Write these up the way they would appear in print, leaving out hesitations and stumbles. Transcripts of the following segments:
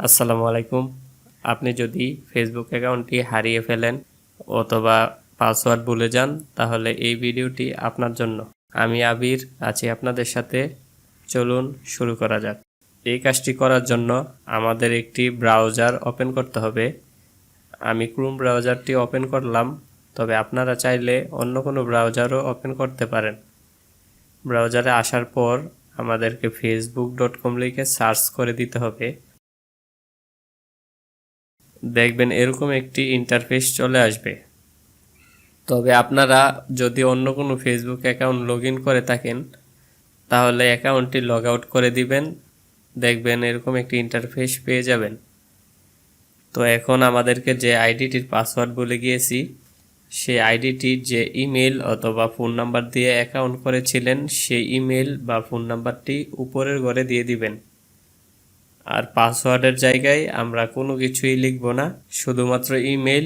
আসসালামু আলাইকুম। আপনি যদি ফেসবুক অ্যাকাউন্টটি হারিয়ে ফেলেন অথবা পাসওয়ার্ড ভুলে যান তাহলে এই ভিডিওটি আপনার জন্য। আমি আবির আছি আপনাদের সাথে। চলুন শুরু করা যাক। এই কাজটি করার জন্য আমাদের একটি ব্রাউজার ওপেন করতে হবে। আমি ক্রোম ব্রাউজারটি ওপেন করলাম, তবে আপনারা চাইলে অন্য কোনো ব্রাউজারও ওপেন করতে পারেন। ব্রাউজারে আসার পর আমাদেরকে facebook.com লিখে সার্চ করে দিতে হবে। দেখবেন এরকম একটি ইন্টারফেস চলে আসবে। তবে আপনারা যদি অন্য কোনো ফেসবুক অ্যাকাউন্ট লগ ইন করে থাকেন তাহলে অ্যাকাউন্টটি লগ আউট করে দিবেন। দেখবেন এরকম একটি ইন্টারফেস পেয়ে যাবেন। তো এখন আমাদেরকে যে আইডিটির পাসওয়ার্ড বলে গিয়েছি সেই আইডিটি যে ইমেল অথবা ফোন নাম্বার দিয়ে অ্যাকাউন্ট করেছিলেন সেই ইমেল বা ফোন নাম্বারটি উপরের ঘরে দিয়ে দিবেন। আর পাসওয়ার্ডের জায়গায় আমরা কোনো কিছুই লিখব না, শুধুমাত্র ইমেল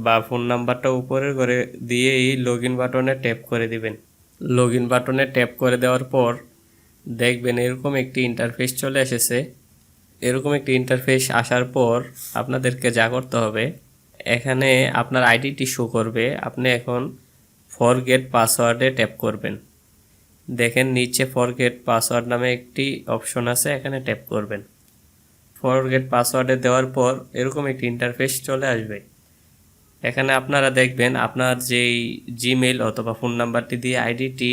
বা ফোন নাম্বারটা উপরের ঘরে দিয়ে এই লগ ইন বাটনে ট্যাপ করে দিবেন। লগ ইন বাটনে ট্যাপ করে দেওয়ার পর দেখবেন এরকম একটি ইন্টারফেস চলে এসেছে। এরকম একটি ইন্টারফেস আসার পর আপনাদেরকে যা করতে হবে, এখানে আপনার আইডিটি শো করবে। আপনি এখন ফরগেট পাসওয়ার্ডে ট্যাপ করবেন। দেখেন নিচে ফরগেট পাসওয়ার্ড নামে একটি অপশন আছে, এখানে ট্যাপ করবেন। ফরগেট পাসওয়ার্ডে দেওয়ার পর এরকম একটি ইন্টারফেস চলে আসবে। এখানে আপনারা দেখবেন আপনার যেই জিমেল অথবা ফোন নাম্বারটি দিয়ে আইডিটি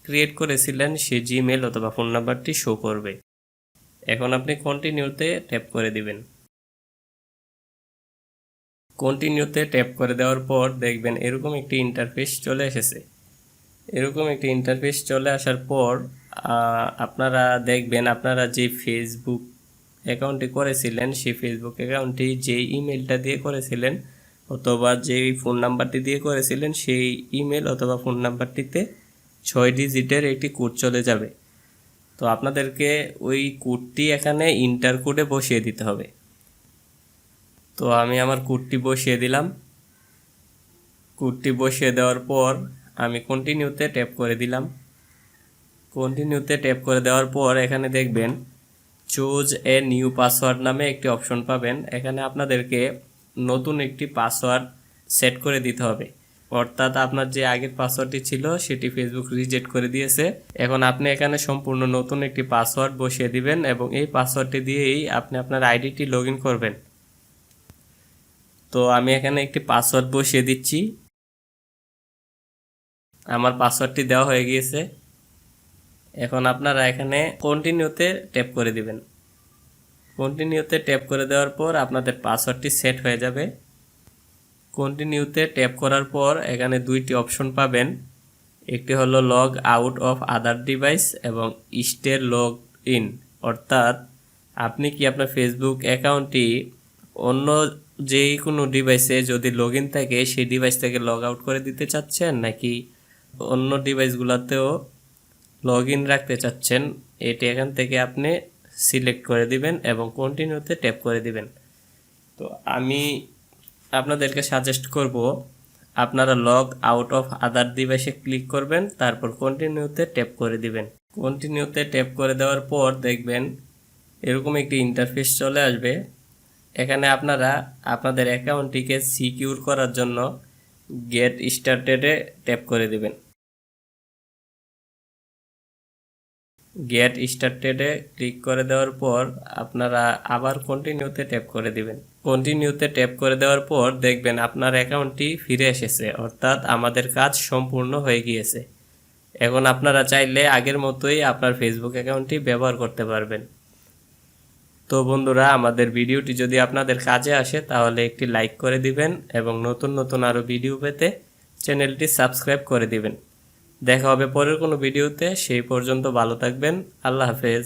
ক্রিয়েট করেছিলেন সেই জিমেল অথবা ফোন নাম্বারটি শো করবে। এখন আপনি কন্টিনিউতে ট্যাপ করে দিবেন। কন্টিনিউতে ট্যাপ করে দেওয়ার পর দেখবেন এরকম একটি ইন্টারফেস চলে এসেছে। এরকম একটি ইন্টারফেস চলে আসার পর আপনারা দেখবেন আপনারা যে ফেসবুক অ্যাকাউন্টটি করেছিলেন সেই ফেসবুক অ্যাকাউন্টটি যে ইমেলটা দিয়ে করেছিলেন অথবা যেই ফোন নাম্বারটি দিয়ে করেছিলেন সেই ইমেল অথবা ফোন নাম্বারটিতে 6 ডিজিটের একটি কোড চলে যাবে। তো আপনাদেরকে ওই কোডটি এখানে ইন্টার কোডে বসিয়ে দিতে হবে। তো আমি আমার কোডটি বসিয়ে দিলাম। কোডটি বসিয়ে দেওয়ার পর আমি কন্টিনিউতে ট্যাপ করে দিলাম। কন্টিনিউতে ট্যাপ করে দেওয়ার পর এখানে দেখবেন চুজ এ নিউ পাসওয়ার্ড নামে একটি অপশন পাবেন। এখানে আপনাদেরকে নতুন একটি পাসওয়ার্ড সেট করে দিতে হবে। অর্থাৎ আপনার যে আগের পাসওয়ার্ডটি ছিল সেটি ফেসবুক রিজেক্ট করে দিয়েছে। এখন আপনি এখানে সম্পূর্ণ নতুন একটি পাসওয়ার্ড বসিয়ে দিবেন এবং এই পাসওয়ার্ডটি দিয়েই আপনি আপনার আইডিটি লগ ইন করবেন। তো আমি এখানে একটি পাসওয়ার্ড বসিয়ে দিচ্ছি। আমার পাসওয়ার্ডটি দেওয়া হয়ে গিয়েছে। এখন আপনারা এখানে কন্টিনিউতে ট্যাপ করে দিবেন। কন্টিনিউতে ট্যাপ করে দেওয়ার পর আপনাদের পাসওয়ার্ডটি সেট হয়ে যাবে। কন্টিনিউতে ট্যাপ করার পর এখানে দুইটি অপশন পাবেন। একটি হলো log out of other device এবং স্টে লগ ইন। অর্থাৎ আপনি কি আপনার ফেসবুক অ্যাকাউন্টটি অন্য যে কোনো ডিভাইসে যদি লগ ইন থাকে সেই ডিভাইস থেকে লগ আউট করে দিতে চাচ্ছেন, নাকি অন্য ডিভাইসগুলোতেও লগ ইন রাখতে চাচ্ছেন, এটি এখান থেকে আপনি সিলেক্ট করে দিবেন এবং কন্টিনিউতে ট্যাপ করে দিবেন। তো আমি আপনাদেরকে সাজেস্ট করব আপনারা লগ আউট অফ আদার ডিভাইসে ক্লিক করবেন, তারপর কন্টিনিউতে ট্যাপ করে দিবেন। কন্টিনিউতে ট্যাপ করে দেওয়ার পর দেখবেন এরকম একটি ইন্টারফেস চলে আসবে। এখানে আপনারা আপনাদের অ্যাকাউন্টটিকে সিকিউর করার জন্য গেট স্টার্টেডে ট্যাপ করে দিবেন। গেট স্টার্টেডে ক্লিক করে দেওয়ার পর আপনারা আবার কন্টিনিউতে ট্যাপ করে দিবেন। কন্টিনিউতে ট্যাপ করে দেওয়ার পর দেখবেন আপনার অ্যাকাউন্টটি ফিরে এসেছে, অর্থাৎ আমাদের কাজ সম্পূর্ণ হয়ে গিয়েছে। এখন আপনারা চাইলে আগের মতোই আপনার ফেসবুক অ্যাকাউন্টটি ব্যবহার করতে পারবেন। তো বন্ধুরা, আমাদের ভিডিওটি যদি আপনাদের কাজে আসে তাহলে একটি লাইক করে দিবেন এবং নতুন নতুন আরও ভিডিও পেতে চ্যানেলটি সাবস্ক্রাইব করে দিবেন। দেখা হবে পরের কোনো ভিডিওতে। সেই পর্যন্ত ভালো থাকবেন। আল্লাহ হাফেজ।